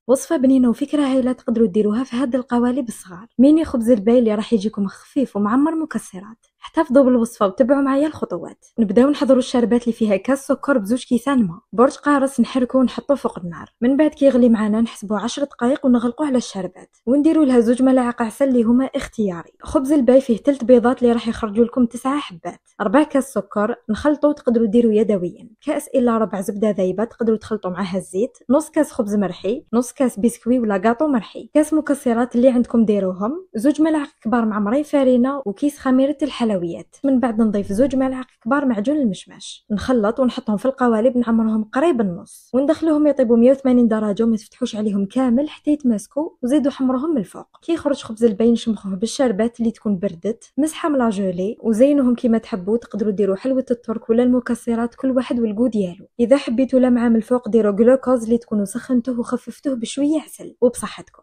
وصفة بنينة وفكرة هايلة تقدروا ديروها في هاد القوالب الصغار. ميني خبز الباي اللي راح يجيكم خفيف ومعمر مكسرات. احتفظوا بالوصفة وتبعوا معايا الخطوات. نبداو نحضروا الشربات اللي فيها كاس سكر بزوج كيسان ماء، برج قارص نحركوه ونحطوه فوق النار. من بعد كيغلي معانا نحسبوه 10 دقائق ونغلقوه على الشربات، ونديروا لها 2 ملاعق عسل اللي هما اختياري. خبز الباي فيه 3 بيضات اللي راح يخرجوا لكم 9 حبات، 4 كاس سكر نخلطوا، تقدروا ديروا يدويا، كاس الا ربع زبده ذايبه تقدروا تخلطوا معاها الزيت، نص كاس خبز مرحي، نص كاس بسكوي ولا كاطو مرحي، كاس مكسرات اللي عندكم ديروهم، 2 ملاعق كبار معمرين فرينه، وكيس خميره الحلويات. من بعد نضيف 2 ملاعق كبار معجون المشماش، نخلط ونحطهم في القوالب، نعمرهم قريب النص وندخلوهم يطيبوا 180 درجه وما تفتحوش عليهم كامل حتى يتماسكوا، وزيدوا حمرهم من الفوق. كي يخرج خبز الباي نشمخوه بالشربات اللي تكون بردت مسحه من لاجولي، وزينوهم كيما تحبوا. تقدروا ديروا حلوه الترك ولا المكسرات، كل واحد والكو ديالو. اذا حبيتوا لمعه من الفوق ديروا جلوكوز اللي تكونوا سخنتوه وخففتوه بشويه عسل. وبصحتكم.